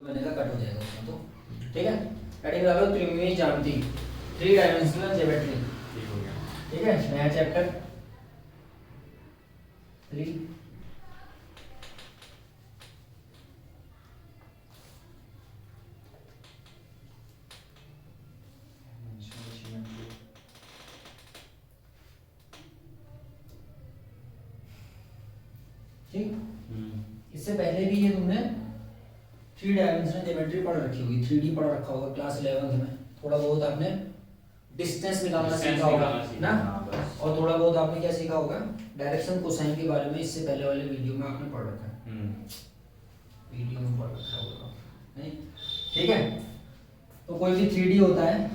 मैंने कहा कट हो जाएगा उसमें तो ठीक है। कटिंग करा लो त्रिकोणीय ज्यामिति, 3 डायमेंशनल ज्योमेट्री। ठीक हो गया। ठीक है, नया चैप्टर 3। ठीक, इससे पहले भी ये तुमने 3 डायमेंशनल ज्योमेट्री पढ़ रखी होगी, 3D पढ़ रखा होगा क्लास 11th में। थोड़ा बहुत आपने डिस्टेंस निकालना सीखा होगा ना, और थोड़ा बहुत आपने क्या सीखा होगा, डायरेक्शन कोसाइन के बारे में इससे पहले वाले वीडियो में आपने पढ़ रखा है, वीडियो में पढ़ रखा होगा नहीं। ठीक है, तो कोई भी 3D होता है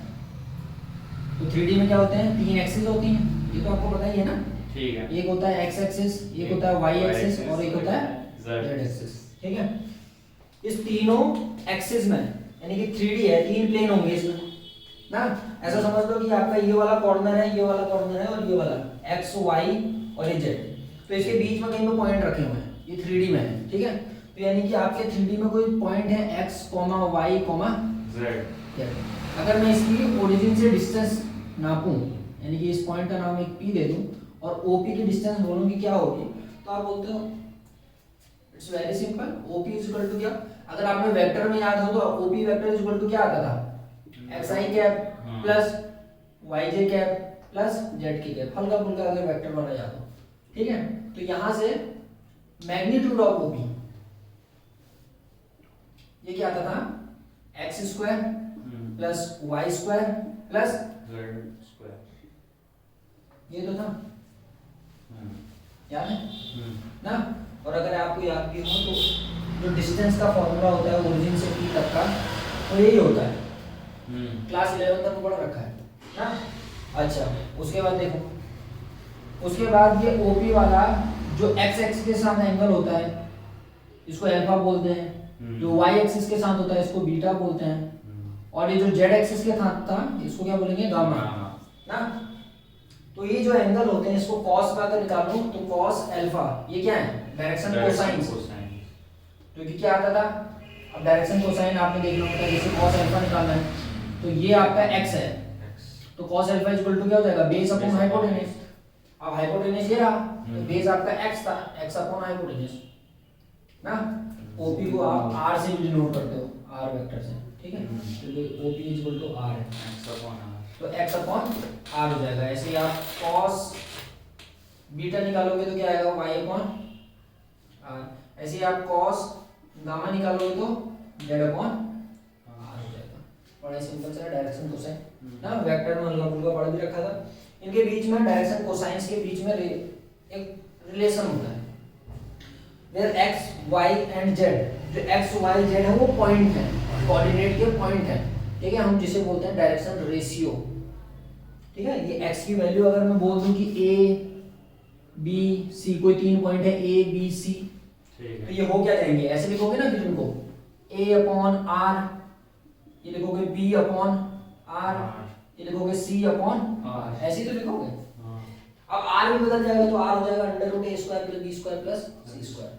तो 3D में क्या होते हैं, 3 एक्सिस होती हैं, ये तो आपको पता ही है ना। ठीक है, एक होता है एक्स एक्सिस, एक होता है वाई एक्सिस और एक होता है जेड एक्सिस। ठीक है, इस तीनों एक्सिस में यानी कि 3D है, 3 प्लेन होंगे इसमें ना। ऐसा समझ लो कि आपका ये वाला कॉर्नर है, ये वाला कॉर्नर है और ये वाला एक्स वाई और ये जेड, तो इसके बीच में कहीं पे पॉइंट रखे हुए हैं, ये 3D में है। ठीक है, तो यानी कि आपके 3D में कोई पॉइंट है x comma y comma z. अगर मैं इसकी ओरिजिन से डिस्टेंस नापूं, यानी कि इस पॉइंट का नाम एक पी दे दूं और ओपी की डिस्टेंस बोलूं कि क्या होगी, तो आप बोलते हो it's very simple, OP is equal to क्या, अगर आपने वेक्टर में याद हो तो OP vector is equal to क्या आता था, xi cap plus yj cap plus z की कैप, हल्का फुल्का अगर वेक्टर वाला याद हो। ठीक है, तो यहां से मैग्नीट्यूड ऑफ ओपी ये क्या आता था, x square plus y square plus z square, ये तो था याद है ना। और अगर आपको याद भी हो तो जो डिस्टेंस का फॉर्मूला होता है ओरिजिन से पी तक का, तो यही होता है, क्लास 11 तक पढ़ रखा है ना। अच्छा, उसके बाद देखो, उसके बाद ये ओपी वाला जो एक्स एक्सिस के साथ एंगल होता है इसको अल्फा बोलते हैं, जो वाई एक्सिस के साथ होता है इसको बीटा बोलते हैं, और ये जो जेड एक्सिस के साथ था इसको क्या बोलेंगे, गामा ना। तो ये जो एंगल होते हैं इसको कॉस का अगर निकालो तो कॉस अल्फा, ये क्या है, डायरेक्शन कोसाइन। तो क्या आता था, अब डायरेक्शन कोसाइन आपने देखना होता है, जैसे कॉस अल्फा निकालना है तो ये आपका x है, तो cos अल्फा इक्वल टू क्या हो जाएगा, बेस अपॉन हाइपोटेनस। अब हाइपोटेनस ये रहा, तो बेस आपका x था, x अपॉन हाइपोटेनस ना। OP को आप r से भी डिनोट करते हो, r वेक्टर से। ठीक है, तो ये OP इक्वल टू r है, तो x अपॉन r हो जाएगा। ऐसे ही आप cos बीटा निकालोगे तो क्या आएगा, y अपॉन r। ऐसे ही आप cos गामा निकालोगे तो z अपॉन r हो जाएगा। बड़ा सिंपल सा डायरेक्शन कोसाइन ना, वेक्टर में हल्का फुल्का पढ़ भी रखा था। इनके बीच में डायरेक्शन कोसाइंस के बीच में एक रिलेशन होता है, where x y and z, जो x y z है वो पॉइंट है, कोऑर्डिनेट के पॉइंट है। ठीक है, हम जिसे बोलते हैं डायरेक्शन रेशियो। ठीक है, ये x की वैल्यू अगर मैं बोल दूं कि a b c, कोई 3 पॉइंट है a b c, तो ये हो क्या जाएंगे, ऐसे लिखोगे ना कि इनको a अपॉन r, ये लिखोगे b अपॉन r, ये लिखोगे c अपॉन r, ऐसे ही तो लिखोगे। अब r भी बदल जाएगा तो r हो जाएगा under root a square plus b square plus c square.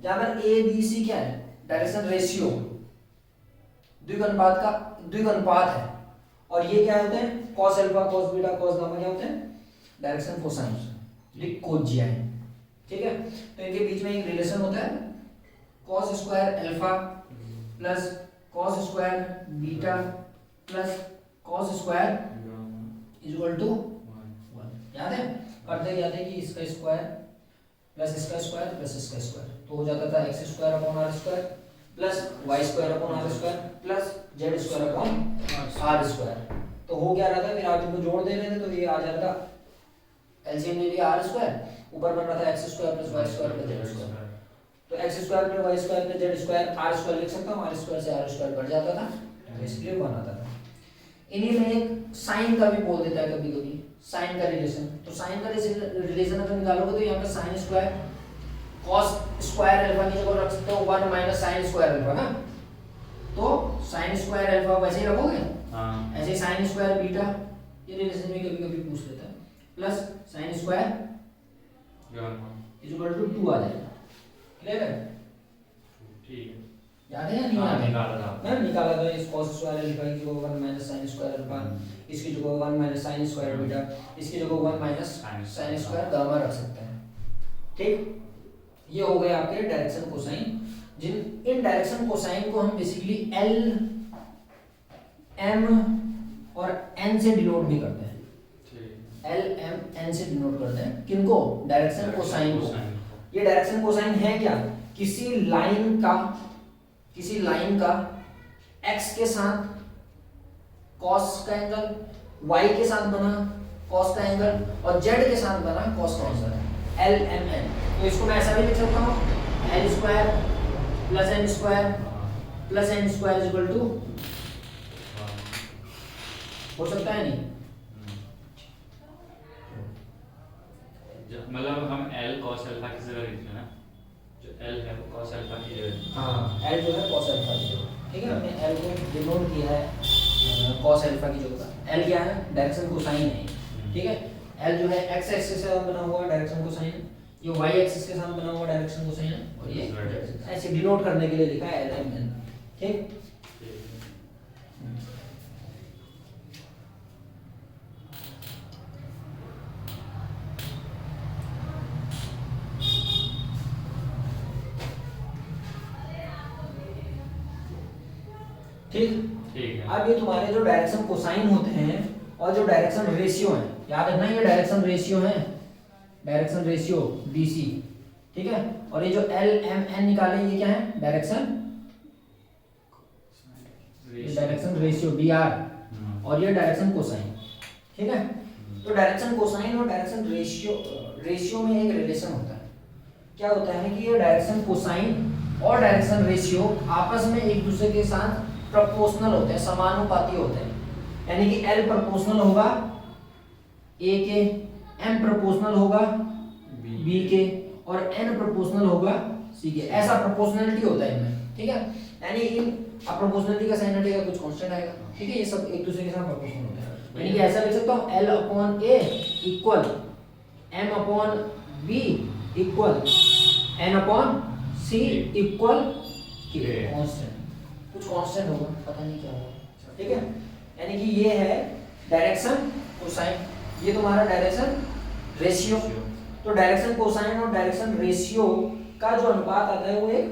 जहां पर a b c क्या है, डायरेक्शन रेशियो, द्विघानुपात का द्विघानुपात है, और ये क्या होते हैं, cos alpha cos beta cos gamma क्या होते हैं, डायरेक्शन कोसाइन, लिकोजिया है। ठीक है, तो इनके बीच में एक रिलेशन होता है, cos square alpha plus cos square beta plus cos square equal to 1। याद है, करते याद है कि इसका स्क्वायर प्लस इसका स्क्वायर प्लस इसका स्क्वायर, तो हो जाता था x square upon r square plus y square upon r square plus z square upon r square. तो हो क्या रहा था, फिर आप इनको जोड़ दे रहे थे तो ये आ जाता था, एलसीएम ले लिया r स्क्वायर, ऊपर बन रहा था x square plus y square plus z square, तो x square plus y square plus z square r square लिख सकता हूं, r स्क्वायर से r स्क्वायर बढ़ जाता था, तो इसलिए बन आता था। इन्हीं में एक साइन का भी बोल देता है कभी कभी, साइन का रिलेशन। तो साइन का रिलेशन अगर निकालोगे तो यहाँ पे sine square cos square alpha की जगह रख सकते हो 1 माइनस साइन स्क्वायर अल्फा ना, तो साइन स्क्वायर अल्फा वैसे ही रखोगे, ऐसे ही साइन स्क्वायर बीटा, ये रिलेशन भी कभी कभी पूछ लेता है, plus sine square is equal to 2 आ जाएगा। क्लियर है, ठीक है। याद है या नहीं हाँ, याद है? निकाला था। ना निकाला था इस cos स्क्वायर अल्फा की जगह 1 माइनस sin स्क्वायर अल्फा, इसकी जगह 1 माइनस sin स्क्वायर बीटा, इसकी जगह 1 माइनस sin स्क्वायर गामा रख सकते हैं। ठीक, ये हो गए आपके डायरेक्शन कोसाइन। जिन इन डायरेक्शन कोसाइन को हम बेसिकली एल एम और एन से डिनोट भी करते हैं। एल एम एन से डिनोट करते हैं किनको? डायरेक्शन कोसाइन को। ये डायरेक्शन कोसाइन है क्या? किसी लाइन का x के साथ cos का एंगल, y के साथ बना cos का एंगल और z के साथ बना cos का एंगल, एल एम एन। तो इसको मैं ऐसा भी लिख सकता हूँ L square plus N square plus N square equal to, हो सकता है नहीं? मतलब हम L cos अल्फा की जगह लिख लेना, जो L है वो cos अल्फा की जगह। हाँ, L जो है cos अल्फा की जगह। ठीक है, हमने L को डिनोट किया है cos अल्फा की जगह। L क्या है? डायरेक्शन कोसाइन है। ठीक है, L जो है x एक्सिस से बना हुआ डायरेक्शन कोसाइन, ये y एक्सिस के साथ बना हुआ डायरेक्शन कोसाइन है, और ये ऐसे डिनोट करने के लिए लिखा है L M N। ठीक, ठीक ठीक है। अब ये तुम्हारे जो डायरेक्शन कोसाइन होते हैं और जो डायरेक्शन रेशियो है, याद रखना ये डायरेक्शन रेशियो है, डायरेक्शन रेशियो BC। ठीक है, और ये जो L M N निकाले ये क्या है? डायरेक्शन रेशियो DR, और ये डायरेक्शन कोसाइन। ठीक है, तो डायरेक्शन कोसाइन और डायरेक्शन रेशियो में एक रिलेशन होता है। क्या होता है कि ये डायरेक्शन कोसाइन और डायरेक्शन रेशियो आपस में एक दूसरे के साथ प्रोपोर्शनल होते हैं, समानुपाती होते हैं। यानी कि L प्रोपोर्शनल होगा A के, M प्रोपोर्शनल होगा B के, और N प्रोपोर्शनल होगा C के। ऐसा प्रोपोर्शनलिटी होता है इनमें। ठीक है, यानी इन प्रोपोर्शनलिटी का साइन हटेगा, कुछ कांस्टेंट आएगा। ठीक है, ये सब एक दूसरे के साथ प्रोपोर्शनल होते हैं। यानी कि ऐसा लिख सकता हूँ L upon A equal M upon B equal N upon C equal constant, कुछ कांस्टेंट होगा, पता नहीं क्या होगा। ठीक है, यानी कि ये है डायरेक्शन कोसाइन, ये तुम्हारा डायरेक्शन रेशियो। तो डायरेक्शन कोसाइन और डायरेक्शन रेशियो का जो अनुपात आता है वो एक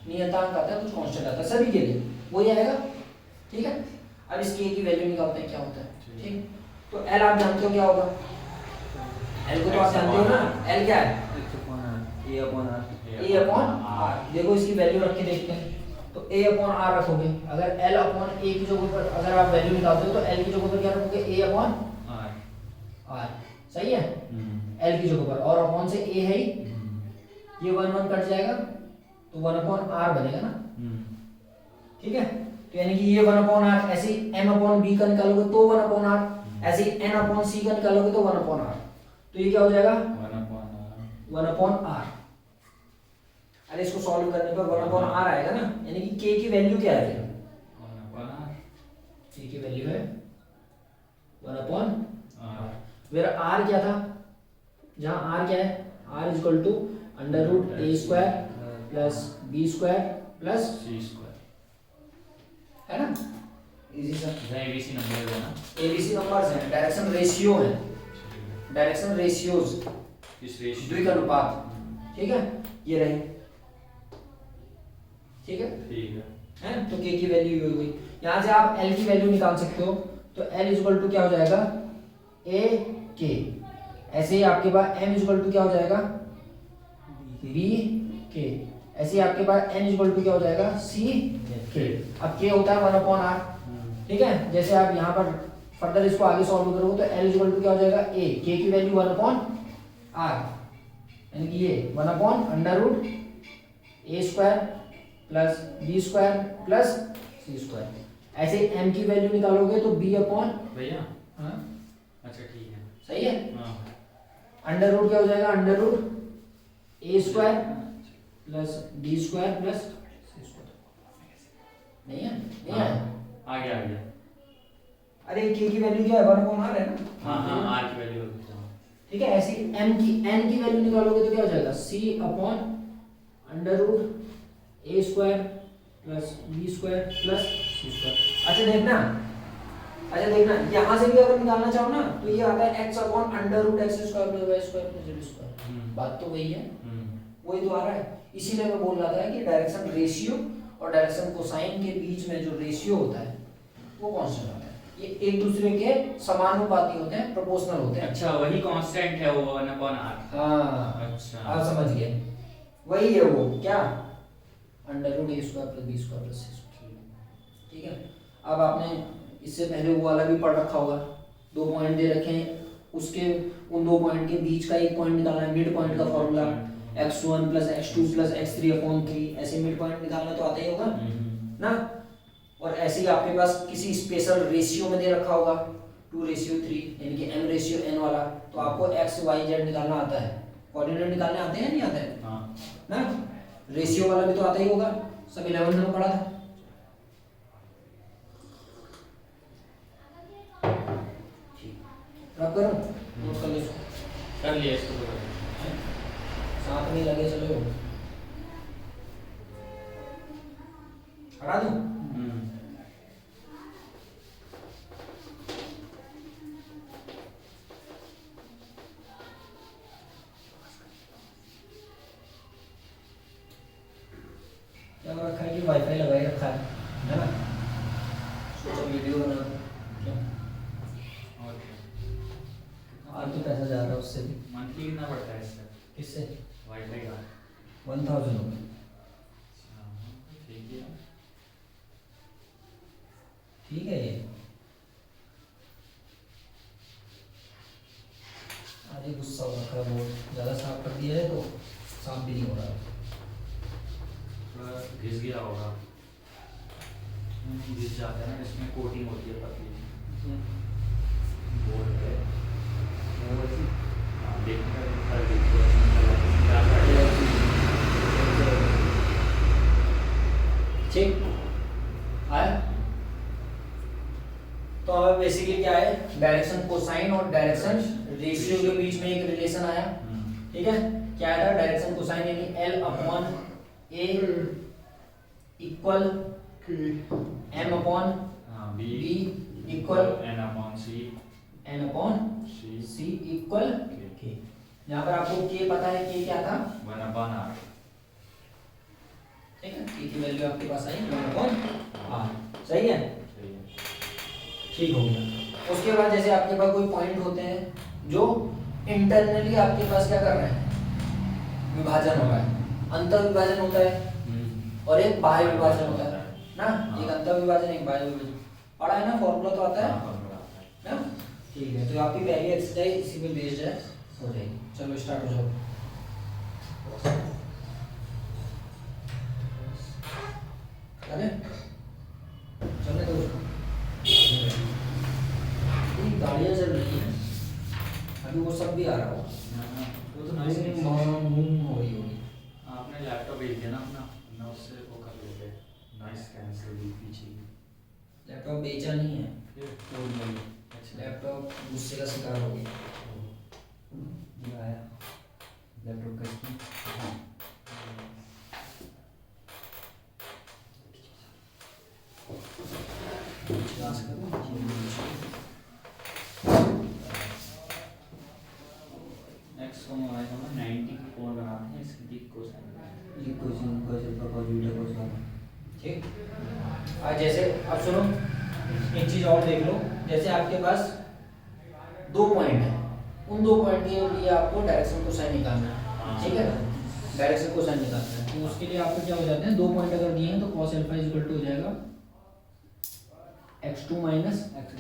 नियतांक आता है, कुछ कांस्टेंट आता है सभी के लिए, वही आएगा। ठीक है, अब इस k की वैल्यू निकालते हैं क्या होता है। ठीक, तो L आप जानते हो क्या होगा? L को तो आप जानते हो ना, L क्या है? A upon R। देखो इसकी वैल्यू रख के देखते हैं, तो A अपॉन R रखोगे। अगर L अपॉन A की जगह पर अगर आप वैल्यू निकालते हो तो L की जगह पर क्या रखोगे? A upon R। सही है, L की जगह पर, और अपॉन से A है ही, ये 1 1 कट जाएगा तो 1 अपॉन R बनेगा ना। ठीक है, तो यानी कि ये 1 अपॉन R, ऐसे ही M अपॉन B का निकालोगे तो 1 अपॉन R, ऐसे ही N अपॉन C का निकालोगे तो 1 अपॉन R। तो ये क्या हो जाएगा? 1 अपॉन R। अरे इसको सॉल्व करने पर 1 अपॉन R आएगा ना, यानी कि k की वैल्यू क्या है? k की वैल्यू है 1 अपॉन R। फिर R क्या था? जहां R क्या है? R equal to under root A square plus B square plus C square, है ना? इजी सा ABC नंबर है ना, ABC नंबर्स हैं, डायरेक्शन रेशियो है, डायरेक्शन रेशियोज, इस रेशियो द्विक अनुपात। ठीक है, ये रहे। ठीक है, हैं? तो k की वैल्यू ये हो गई। यहाँ से आप L की वैल्यू निकाल सकते हो, तो L इक्वल टू क्या हो जाएगा? A K। ऐसे ही आपके पास M इक्वल टू क्या हो जाएगा? B K। ऐसे ही आपके पास N इक्वल टू क्या हो जाएगा? C K। अब K होता है 1 अपॉन R। ठीक है, जैसे आप यहाँ पर फर्दर इसको आगे सॉल्व करोगे तो L इक्वल टू क्या हो जाएगा? A। K की वैल्यू 1 अपॉन R, यानी कि ये 1 upon under root A square plus B square plus C square. ऐसे M की वैल्यू निकालोगे तो B अपॉन, भैया, हाँ अच्छा ठीक है, सही है, हाँ, अंडर रूट क्या हो जाएगा? Under root A square plus B square plus C square. नहीं है, नहीं है, आ गया। अरे K की वैल्यू क्या है? 1 अपॉन R है ना। हाँ, R की वैल्यू होगी। ठीक है, ऐसे ही N की वैल्यू निकालोगे तो क्या हो जाएगा? C upon under root A square plus B square plus C square. अच्छा देखना यहाँ से भी अगर निकालना चाहो ना तो ये आता है x upon under root x square plus y square plus z square. बात तो वही है, वही तो आ रहा है। इसीलिए मैं बोल रहा था कि डायरेक्शन रेशियो और डायरेक्शन कोसाइन के बीच में जो रेशियो होता है वो कांस्टेंट होता है। ये एक दूसरे के समानुपाती होते हैं, प्रोपोर्शनल होते हैं। अच्छा वही कांस्टेंट है वो 1/r। हाँ अच्छा आप समझ गए, वही है वो क्या under root A square plus B square plus C square. ठीक है, अब आपने इससे पहले वो वाला भी पढ़ रखा होगा, 2 पॉइंट दे रखे हैं, उसके उन 2 पॉइंट के बीच का एक पॉइंट निकालना है, मिड पॉइंट का formula x1 plus x2 plus x3 upon 3, ऐसे मिड पॉइंट निकालना तो आता ही होगा ना। और ऐसे ही आपके पास किसी स्पेशल रेशियो में दे रखा होगा 2:3 यानी कि m रेशियो n वाला, तो आपको x y z निकालना आता है, कोऑर्डिनेट निकालने आते हैं नहीं आते हैं? हाँ ना, रेशियो वाला भी तो आता ही होगा, सब 11th में पढ़ा था। रब करूं नोट कर लो, कर लिया इसको तो साथ में लगे चलो, हटा दूं। क्या रखा है कि वाईफाई लगाई रखा है ना, सोचा वीडियो बना क्या आज तो पैसा जा रहा है उससे भी। मंथली कितना पड़ता है इसका? किससे? वाईफाई का 1000 रुपये। ठीक है, ठीक है। ये आज ही गुस्सा हो रखा है, बहुत ज़्यादा साफ कर दिया है तो साफ भी नहीं हो रहा, थोड़ा घिस गया होगा, घिस जाता है ना, इसमें कोटिंग होती है पतली बोर्ड पे। ठीक आया। तो हमें बेसिकली क्या है, डायरेक्शन कोसाइन और डायरेक्शन रेशियो के बीच में एक रिलेशन आया। ठीक है, क्या आया था, डायरेक्शन कोसाइन यानी L upon A equal M upon B equal n upon C equal K। यहाँ पर आपको K पता है, K क्या था 1/r। ठीक है, K की वैल्यू आपके पास आई 1/r। सही है, ठीक हो गया। उसके बाद जैसे आपके पास कोई पॉइंट होते हैं जो इंटरनली आपके पास क्या कर रहे हैं, विभाजन हो रहा है, अंतर विभाजन होता है और एक बाह्य विभाजन होता है ना। एक अंतर विभाजन एक बाह्य विभाजन पढ़ा है ना, फॉर्मूला तो आता है ना। ठीक है, तो आपकी पहली एक्सरसाइज इसी पे बेस्ड है, हो जाएगी। चलो स्टार्ट हो जाओ। अरे चलने दो, गाड़ियाँ चल रही हैं अभी, वो सब भी आ रहा होगा, वो तो हो रही होगी। आपने लैपटॉप भेज दिया ना अपना, ना उससे वो कर लोगे नॉइस कैंसिल पीछे। लैपटॉप बेचा नहीं है, अच्छा लैपटॉप गुस्से का शिकार हो गया। ये आया लैपटॉप का स्क्रीन। नेक्स्ट को हमारे को 90 की कोण बनाते हैं, इसकी कोसाइन ठीक। आज जैसे अब सुनो, एक चीज और देख लो, जैसे आपके पास 2 पॉइंट है, उन 2 पॉइंट के लिए आपको डायरेक्शन कोसाइन निकालना है। ठीक है, डायरेक्शन कोसाइन निकालना है, तो उसके लिए आपको क्या हो जाते हैं, 2 पॉइंट अगर दिए हैं तो cos अल्फा इक्वल टू हो जाएगा x2 माइनस x2।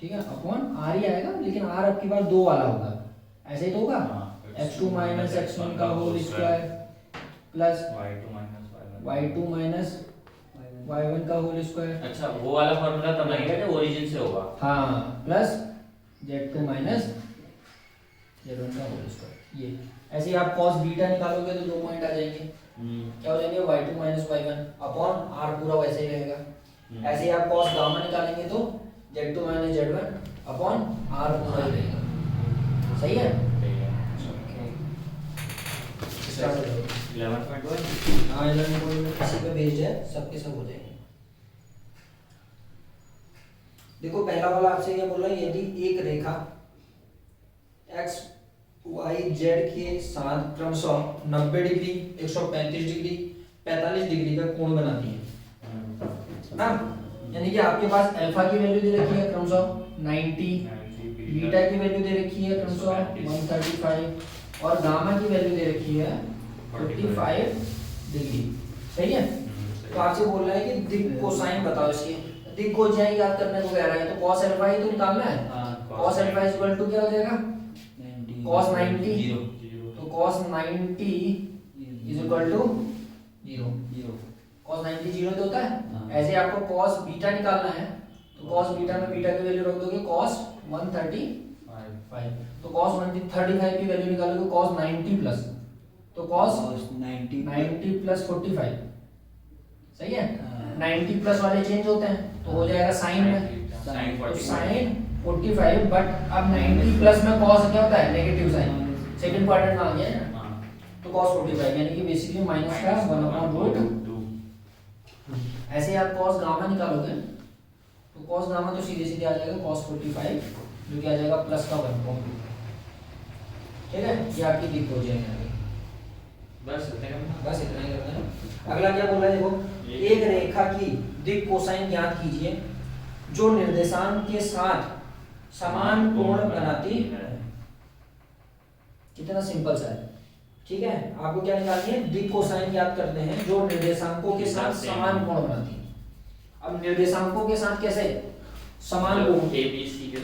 ठीक है, अपॉन r ही आएगा, लेकिन r आपके पास 2 वाला होगा, ऐसे ही तो होगा। x2 माइनस x1 का whole square plus y2 minus y1 का होल स्क्वायर। अच्छा वो वाला फॉर्मूला तब लगेगा जब ओरिजिन से होगा। हाँ, प्लस z2 माइनस z1 का होल स्क्वायर। ये ऐसे ही आप cos बीटा निकालोगे तो 2 पॉइंट आ जाएंगे, क्या हो जाएंगे y2 minus y1 upon r पूरा वैसे ही रहेगा। ऐसे ही आप cos गामा निकालेंगे तो z2 minus z1 upon r पूरा ही रहेगा। सही है, ठीक है। स्टार्ट हो जाओ। 11.1 हाँ 11 किसी पे भेज है, सबके सब हो जाएंगे। देखो पहला वाला आपसे क्या बोल रहा है, यदि एक रेखा एक्स वाई जेड के साथ क्रमशः 90 डिग्री, 135 डिग्री, 45 डिग्री का कोण बनाती है ना, यानी कि आपके पास अल्फा की वैल्यू दे रखी है क्रमशः 90, बीटा की वैल्यू दे रखी है क्रमशः 135 और गामा की वैल्यू दे रखी है 45 डिग्री। सही है। तो आपसे बोल रहा है कि दिक कोसाइन बताओ इसके। दिक को ज्यादा याद करने को कह रहा है, तो cos अल्फा ही तो निकालना है। cos alpha is equal to क्या हो जाएगा, cos 90 तो cos 90 is equal to 0। cos 90 0 तो होता है। ऐसे आपको cos बीटा निकालना है, तो cos बीटा में बीटा की वैल्यू रख दोगे cos 135, तो cos 135 की वैल्यू निकालोगे cos 90 प्लस, तो cos 90 प्लस 45। सही है। 90 प्लस वाले चेंज होते हैं तो हो जाएगा साइन में, तो साइन 45, बट अब 90 प्लस में cos क्या होता है, नेगेटिव साइन, सेकंड क्वाड्रेंट में आ गया है ना, तो cos 45 यानी कि बेसिकली माइनस का 1/√2। ऐसे ही आप cos गामा निकालोगे तो cos गामा तो सीधे सीधे आ जाएगा cos 45 जो कि आ जाएगा प्लस का 1/2। ठीक है, ये आपकी दिक हो जाएगी। बस इतना ही करना है। अगला क्या बोल रहा है, देखो एक रेखा की दिक कोसाइन ज्ञात कीजिए जो निर्देशांक के साथ समान कोण बनाती है। कितना सिंपल सा है। ठीक है, आपको क्या निकालनी है, दिक कोसाइन ज्ञात करते हैं जो निर्देशांकों के साथ समान कोण बनाती है। अब निर्देशांकों के साथ कैसे समान कोण,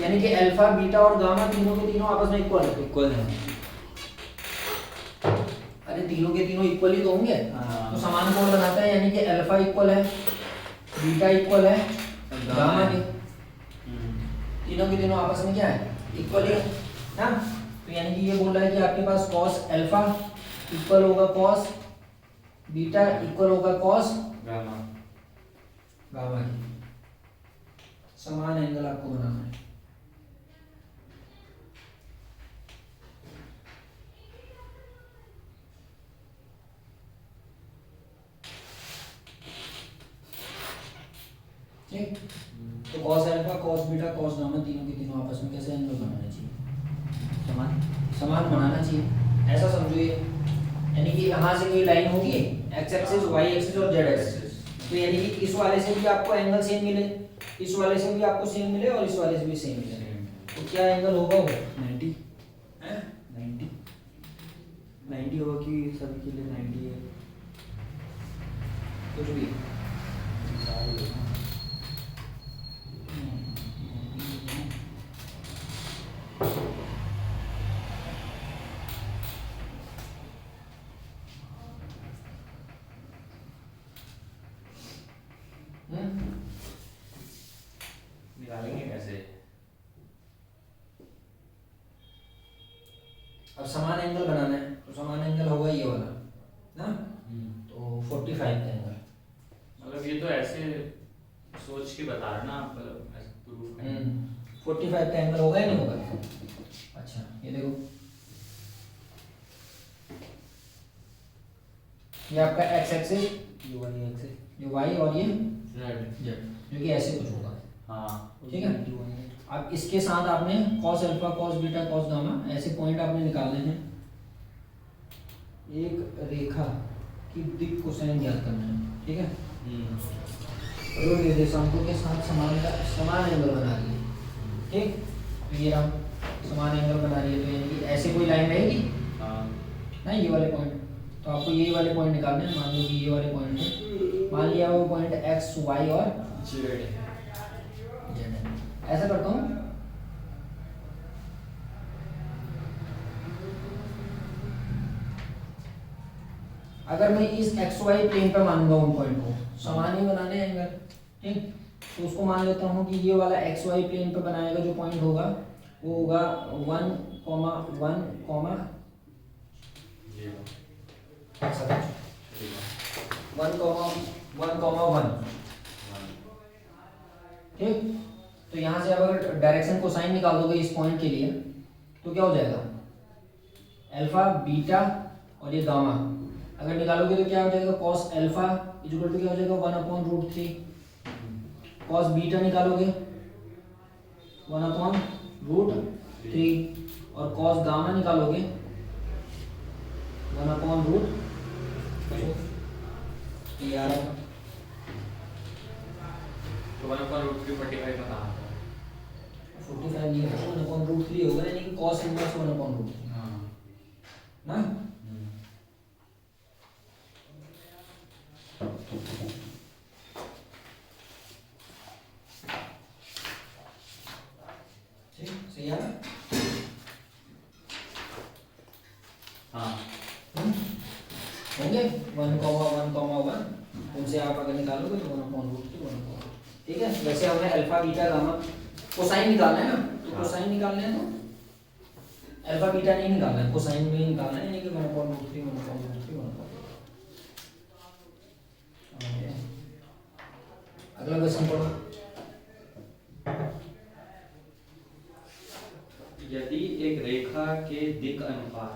यानी कि अल्फा बीटा और गामा तीनों के तीनों आपस में इक्वल है। अरे तीनों के तीनों इक्वल ही तो होंगे, तो समान कोण बनाता है, यानी कि अल्फा इक्वल है, बीटा इक्वल है, गामा के तीनों के तीनों आपस में क्या है, इक्वल ही है ना। तो यानी कि ये बोल रहा है कि आपके पास cos अल्फा इक्वल होगा cos बीटा इक्वल होगा cos गामा की। समान एंगल आपको बनाना है। ठीक, तो cos alpha cos beta cos gamma तीनों के तीनों आपस में कैसे एंगल बनाना चाहिए, समान बनाना चाहिए। ऐसा समझो ये, यानी कि यहाँ से कोई लाइन होगी x एक्सिस y एक्सिस और z एक्सिस, तो यानी कि इस वाले से भी आपको एंगल सेम मिले, इस वाले से भी आपको सेम मिले और इस वाले से भी सेम मिले, तो क्या एंगल होगा वो 90 है, 90 होगा कि सभी के लिए 90 है, कुछ भी निकालेंगे कैसे। अब समान एंगल बनाना है, तो समान एंगल होगा ये वाला ना, तो 45 का एंगल, मतलब ये तो ऐसे सोच के बता रहे ना आप, ऐसे प्रूफ 45 का एंगल होगा या नहीं होगा। अच्छा ये देखो, ये आपका x एक्सिस, ये y एक्सिस, ये y और ये z, जो कि ऐसे कुछ होगा। हाँ ठीक है। अब इसके साथ आपने cos alpha cos beta cos gamma ऐसे पॉइंट आपने निकालने हैं। एक रेखा की दिक कोसाइन ज्ञात करना है। ठीक है, और निर्देशांकों के साथ समान एंगल बना रही है। ठीक, तो ये हम समान एंगल बना रही है, तो यानी कि ऐसे कोई लाइन रहेगी ना, ये वाले पॉइंट, तो आपको ये वाले पॉइंट निकालने हैं। मान लो कि ये वाले पॉइंट है, मान लिया वो पॉइंट x y और z है। ऐसा करता हूँ, अगर मैं इस एक्स वाई प्लेन पे मानूंगा उन पॉइंट को, समान ही बनाने एंगल। ठीक, तो उसको मान लेता हूँ कि ये वाला एक्स वाई प्लेन पे बनाएगा जो पॉइंट होगा वो होगा 1, 1, 1, 1, ठीक। तो यहाँ से अगर डायरेक्शन कोसाइन निकाल दोगे इस पॉइंट के लिए तो क्या हो जाएगा, अल्फा बीटा और ये गामा अगर निकालोगे तो क्या हो जाएगा, cos अल्फा इक्वल टू क्या हो जाएगा 1/√3। cos बीटा निकालोगे 1/√3 और cos गामा निकालोगे 1/√3। ये आ रहा है तो 1/√3 45 का कहाँ आता है? 45 नहीं है, 1/√3 होगा, यानी कि cos इनवर्स 1/√3 हाँ ना। ठीक, सही है ना? हाँ होंगे 1,1,1 उनसे आप अगर निकालोगे तो 1/√3 ठीक है। वैसे हमें अल्फा बीटा गामा कोसाइन निकालना है ना, तो कोसाइन निकालना है तो अल्फा बीटा नहीं निकालना है, कोसाइन में ही निकालना है, यानी कि 1/√3 अगला क्वेश्चन पढ़ो। यदि एक रेखा के दिक् अनुपात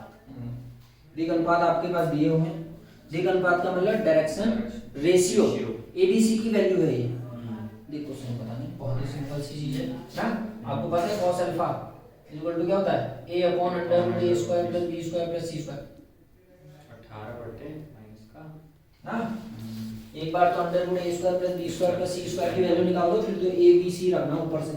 दिक् अनुपात आपके पास दिए हुए हैं। दिक् अनुपात का मतलब डायरेक्शन रेशियो, एबीसी की वैल्यू है ये। देखो क्वेश्चन पता नहीं, बहुत ही सिंपल सी चीज है ना। आपको पता है cos अल्फा इक्वल टू क्या होता है, a/√a² + b² + c²। 18/- का ना एक बार तो √a² + b² + c² की वैल्यू निकाल दो, फिर तो a b c रखना ऊपर से।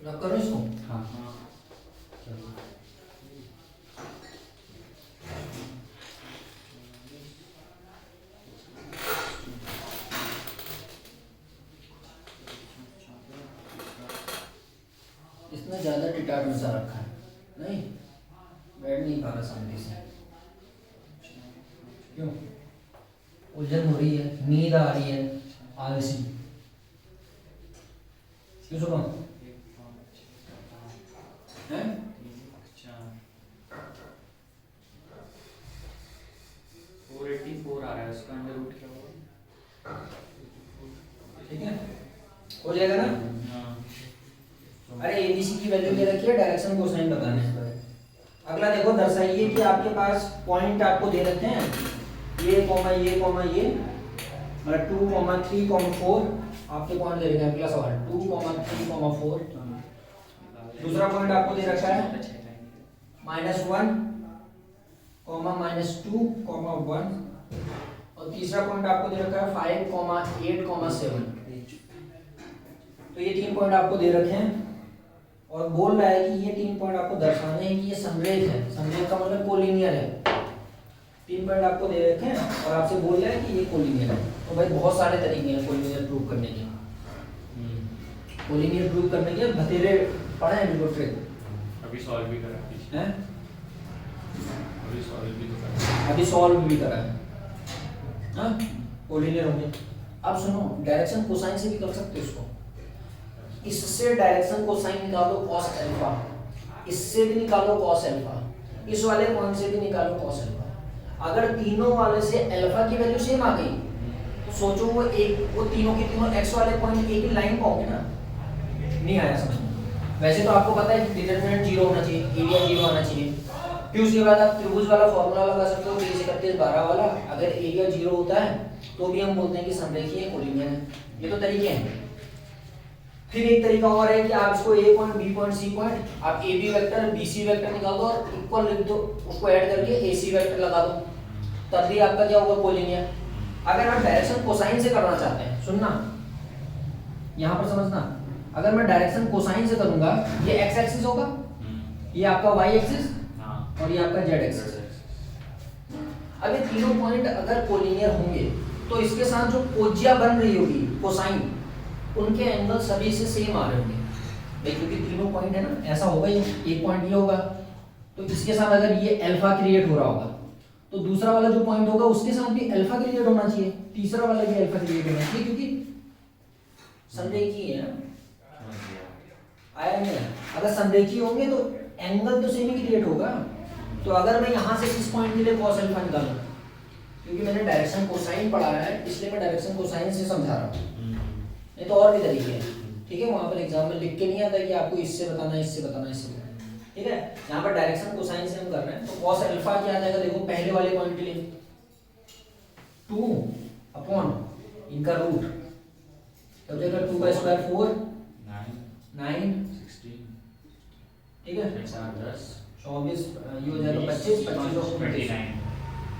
रख करो इसको। हाँ इसमें ज्यादा टिटाट मसा रखा है, नहीं बैठ नहीं पा रहा शांति से, क्यों? उलझन हो रही है, नींद आ रही है, आलसी क्यों सुनो हैं? 484 आ रहा है, उसका अंडर रूट क्या होगा? ठीक है, हो जाएगा ना। हाँ अरे एबीसी की वैल्यू दे रखी है, डायरेक्शन कोसाइन बताना है। अगला देखो, दर्शाइए कि आपके पास पॉइंट आपको दे रखे हैं ये कॉमा ये मतलब 2, 3, 4 आपके पॉइंट दे रखे हैं। अगला सवाल 2, 3, 4। दूसरा पॉइंट आपको दे रखा है -1, -2, -1 और तीसरा पॉइंट आपको दे रखा है 5, 8, 7। तो ये 3 पॉइंट आपको दे रखे हैं और बोल रहा है कि ये 3 पॉइंट आपको दर्शाने हैं कि ये समरेख है। समरेख का मतलब कोलिनियर है। 3 पॉइंट आपको दे रखे हैं और आपसे बोल रहा है कि ये कोलिनियर है। तो भाई बहुत सारे तरीके हैं कोलिनियर प्रूव करने के। कोलिनियर प्रूव करने के बतेरे पढ़े हैं बिल्कुल ट्रिक। अभी सॉल्व भी करा हैं, अभी सॉल्व भी तो करा अभी सॉल्व भी करा है हाँ कोलिनियर होंगे। अब सुनो, डायरेक्शन कोसाइन से भी कर सकते हो इसको। इससे डायरेक्शन कोसाइन निकालो cos अल्फा, इससे भी निकालो cos अल्फा, इस वाले पॉइंट से भी निकालो cos अल्फा। अगर तीनों वाले से अल्फा की वैल्यू सेम आ गई तो सोचो वो तीनों के तीनों x वाले पॉइंट एक ही लाइन पर होंगे ना। नहीं आया समझ में? वैसे तो आपको पता है कि डिटरमिनेंट 0 होना चाहिए, एरिया 0 आना चाहिए। फिर उसके बाद आप त्रिभुज वाला फॉर्मूला लगा सकते हो 30, 31, 12 वाला। अगर एरिया 0 होता है तो भी हम बोलते हैं कि समरेखीय है, कोलिनियर है। ये तो तरीके हैं। फिर एक तरीका और है कि आप इसको a point, b point, c point, आप ab वेक्टर, bc वेक्टर निकाल दो और इक्वल लिख दो, उसको ऐड करके ac वेक्टर लगा दो, तब भी आपका क्या होगा, कोलिनियर। अगर आप डायरेक्शन कोसाइन से करना चाहते हैं, सुनना यहाँ पर समझना, अगर मैं डायरेक्शन कोसाइन से करूंगा, ये x एक्सिस होगा, ये आपका y एक्सिस और ये आपका z एक्सिस। अब ये तीनों पॉइंट अगर कोलिनियर होंगे तो इसके साथ जो कोज्या बन रही होगी कोसाइन, उनके एंगल सभी से सेम आ रहे होंगे भाई, क्योंकि तीनों पॉइंट है ना, ऐसा होगा। ये एक पॉइंट ये होगा तो इसके साथ अगर ये अल्फा क्रिएट हो रहा होगा तो दूसरा वाला जो पॉइंट होगा उसके साथ भी अल्फा क्रिएट होना चाहिए, तीसरा वाला भी अल्फा क्रिएट होना चाहिए, क्योंकि संरेखीय है ना। आया नहीं? अगर संरेखीय होंगे तो एंगल तो सेम ही क्रिएट होगा। तो अगर मैं यहाँ से इस पॉइंट के लिए cos अल्फा निकालूं, क्योंकि मैंने डायरेक्शन कोसाइन पढ़ा है इसलिए मैं डायरेक्शन कोसाइन से समझा रहा हूँ। नहीं तो और भी तरीके हैं, ठीक है, वहाँ पर एग्जाम में लिख के नहीं आता कि आपको इससे बताना है, इससे बताना है, इससे बताना है, ठीक है। यहाँ पर डायरेक्शन कोसाइन से हम कर रहे हैं, तो कॉस अल्फा क्या आ जाएगा, देखो पहले वाले पॉइंट के लिए 2 अपॉन इनका रूट, तब जाएगा 2 का स्क्वायर 4 9 16, ठीक है, 10 24 ये हो जाएगा 25 25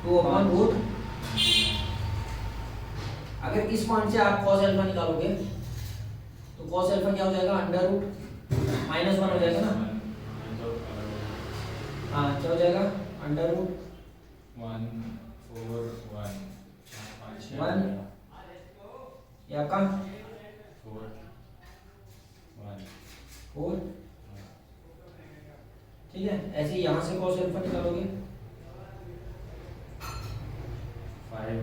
2 अपॉन रूट। अगर इस पॉइंट से आप cos अल्फा निकालोगे तो cos अल्फा क्या हो जाएगा, अंडर रूट -1 हो जाएगा ना, हाँ क्या हो जाएगा, अंडर रूट 1 ये आपका 4, ठीक है। ऐसे ही यहाँ से cos अल्फा निकालोगे 5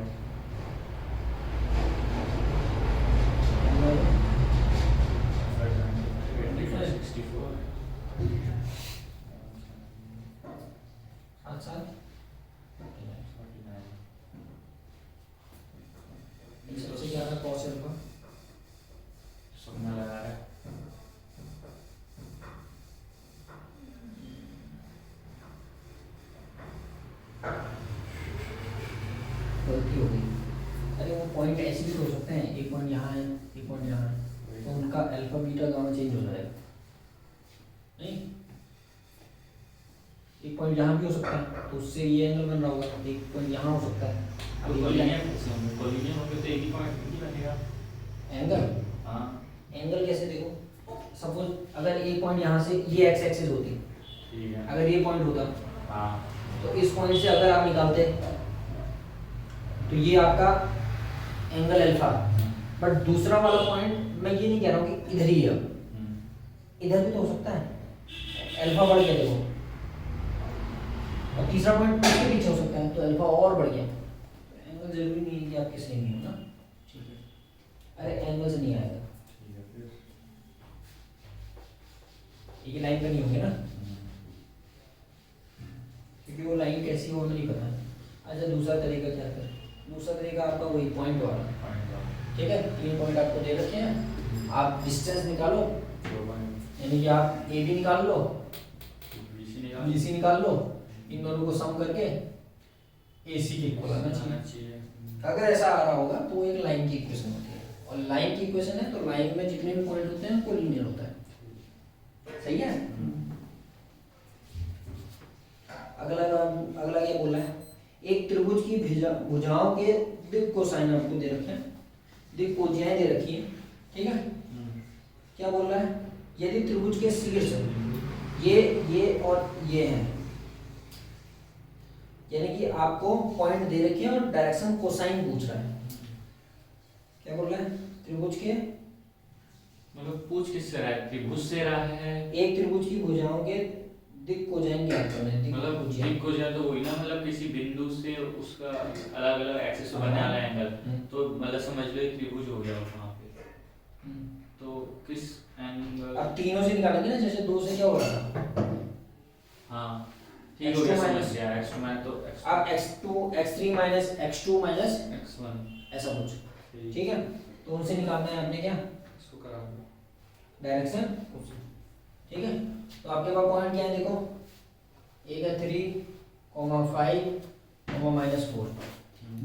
सबसे क्या था cos अल्फा, गलती हो गई। अरे वो पॉइंट ऐसे भी हो सकते हैं, एक पॉइंट यहाँ है एक पॉइंट यहाँ है, तो उनका अल्फा बीटा गामा चेंज हो जाएगा, नहीं एक पॉइंट यहाँ भी हो सकता है तो उससे ये एंगल बन रहा होगा, एक पॉइंट यहाँ हो सकता है, अब एंगल, हाँ एंगल कैसे देखो, सपोज अगर एक पॉइंट यहाँ से ये एक्स एक्सिस होती, ठीक है, अगर ये पॉइंट होता, हाँ तो इस पॉइंट से अगर आप निकालते तो ये आपका एंगल अल्फा, बट दूसरा वाला पॉइंट मैं ये नहीं कह रहा हूँ कि इधर ही है, इधर भी तो हो सकता है, अल्फा बढ़ गया देखो, और तीसरा पॉइंट उसके पीछे हो सकता है तो अल्फा और बढ़ गया, एंगल जरूरी नहीं है कि आपके सही नहीं हो ना, ठीक है, अरे एंगल से नहीं आएगा, ये लाइन पे नहीं होंगे ना, क्योंकि वो लाइन कैसी हो हमें नहीं पता। अच्छा दूसरा तरीका क्या है, दूसरा तरीका आपका वही पॉइंट वाला, ठीक है, 3 पॉइंट आपको दे रखे हैं, आप डिस्टेंस निकालो, यानी कि आप ए बी निकाल लो, बी सी निकाल लो, इन दोनों को सम करके ए सी के इक्वल आना चाहिए। अगर ऐसा आ रहा होगा तो एक लाइन की इक्वेशन होती है, और लाइन की इक्वेशन है तो लाइन में जितने भी पॉइंट होते हैं वो लीनियर होता है, सही है। अगला क्या बोला है, एक त्रिभुज की भुजाओं के दिक् कोसाइन आपको दे रखे हैं, दिक् कोज्याएं दे रखी है, ठीक है, क्या बोल रहा है, यदि त्रिभुज के शीर्ष ये और ये हैं, यानी कि आपको पॉइंट दे रखे हैं और डायरेक्शन कोसाइन पूछ रहा है, क्या बोल रहा है, त्रिभुज के मतलब पूछ किससे रहा है, त्रिभुज से रहा है, एक त्रिभुज की भुजाओं के दिक् कोज्याएं ज्ञात करना है, मतलब दिक् कोज्या तो वही ना, मतलब किसी बिंदु से उसका अलग अलग एक्सिस से बनने वाला एंगल, तो मतलब समझ लो एक त्रिभुज हो गया वहां पे, तो किस एंगल, अब तीनों से निकालेंगे ना, जैसे 2 से क्या हो रहा था, हाँ ठीक हो गया, समझ गया, x2 माइनस तो अब x2 x3 minus x2 minus x1 ऐसा कुछ, ठीक है, तो उनसे निकालना है आपने क्या, इसको करा दो डायरेक्शन, ठीक है, तो आपके पास पॉइंट क्या है देखो, एक है 3, 5, -4,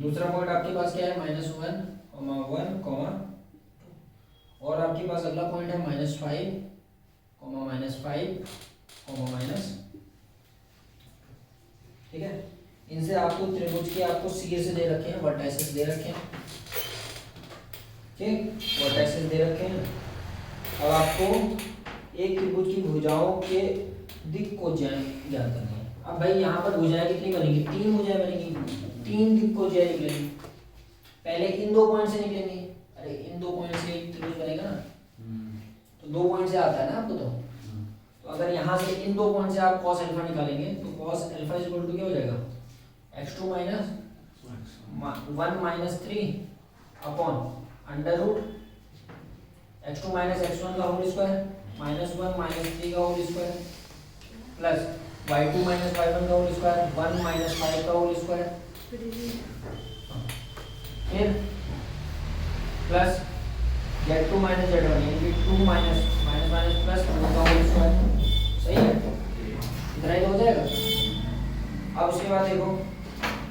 दूसरा पॉइंट आपके पास क्या है, -1, 1, 2, और आपके पास अगला पॉइंट है -5, -5, ठीक है, इनसे आपको त्रिभुज के आपको शीर्ष दे रखे हैं, वर्टाइसेस दे रखे हैं, ठीक, वर्टाइसेस दे रखे हैं, अब आपको एक त्रिभुज की भुजाओं के दिक् कोज्याएं ज्ञात करनी है। अब भाई यहाँ पर भुजाएं कितनी बनेंगी, 3 भुजाएं बनेंगी, 3 दिक् कोज्याएं निकलेंगी, पहले इन 2 पॉइंट से निकलेंगी, अरे इन 2 पॉइंट से एक त्रिभुज बनेगा ना, तो 2 पॉइंट से आता है ना आपको, तो अगर यहाँ से इन 2 पॉइंट से आप cos अल्फा निकालेंगे तो cos अल्फा इक्वल टू क्या हो जाएगा, x2 minus 1 -3 upon under root x2 minus x1 का होल स्क्वायर -1 -3 का whole square plus y2 minus y1 का होल स्क्वायर 1 -5 का होल स्क्वायर फिर प्लस Z2 माइनस Z1 यानी कि 2 माइनस माइनस माइनस प्लस 2 का होल स्क्वायर। सही है, इतना ही तो हो जाएगा। अब उसके बाद देखो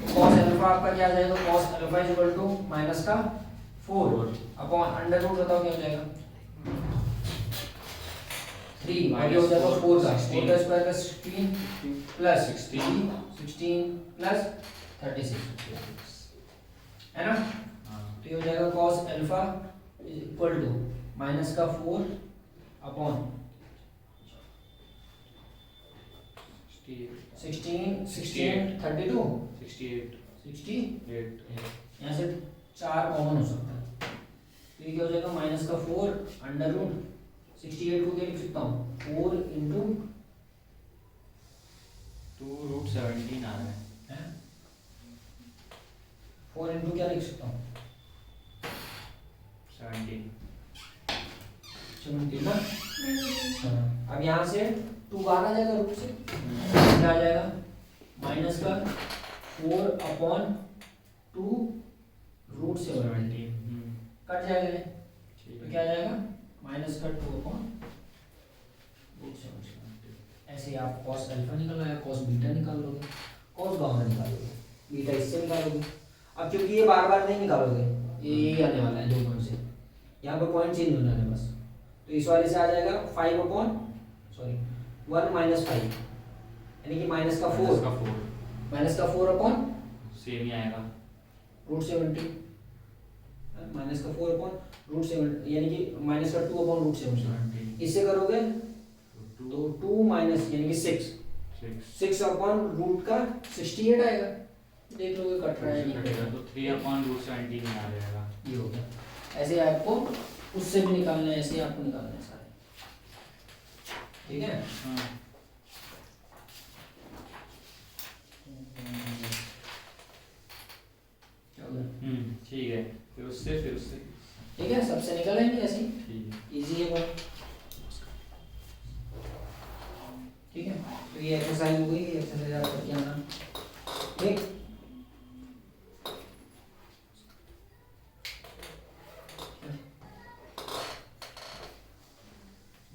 cos अल्फा आपका क्या आ जाएगा, cos alpha is equal to minus का 4 अपॉन अंडर रूट, बताओ क्या हो जाएगा 3 और ये हो जाएगा 4 का स्क्वायर का 16 प्लस 16 प्लस 36 है ना। तो ये हो जाएगा cos alpha equal to minus का 4 अपॉन 16 32 68 यहाँ से 4 कॉमन हो सकता है, तो ये क्या हो जाएगा माइनस का 4 अंडर रूट 68 को क्या लिख सकता हूँ 4 इंटू 2 रूट 17 आ रहा है 4 इंटू क्या लिख सकता हूँ 17 ना। अब यहाँ से 2 बाहर आ जाएगा रूट से, क्या आ जाएगा माइनस का 4 अपॉन 2 रूट 17 कट जाएगा, तो क्या आ जाएगा माइनस का 2 अपॉन रूट 17। ऐसे आप cos अल्फा निकल आया, cos बीटा निकाल लोगे, cos गामा निकालोगे, बीटा इससे निकालोगे। अब क्योंकि ये बार बार नहीं निकालोगे, ये आने वाला है 2 पॉइंट से, यहाँ पर पॉइंट चेंज होना है बस, तो इस वाले से आ जाएगा 5 अपॉन 1 माइनस 5 यानी कि माइनस का 4 अपॉन सेम ही आएगा रूट 17 माइनस का 4 अपॉन रूट 7 यानी कि माइनस का 2 अपॉन रूट 17। इससे करोगे तो 2 माइनस यानी कि 6 अपॉन रूट का 68 आएगा, देख लोगे कट रहा है नहीं, तो 3 अपॉन रूट 17 में आ जाएगा, ये हो गया। ऐसे आपको उससे भी निकालना है, ऐसे आपको निकालना है सारे, ठीक है। ठीक है, फिर उससे ठीक है, सबसे निकल आएंगे ऐसे, ठीक है, इजी है बहुत, ठीक है। तो ये एक्सरसाइज हो गई, एक्सरसाइज आप करके आना, ठीक।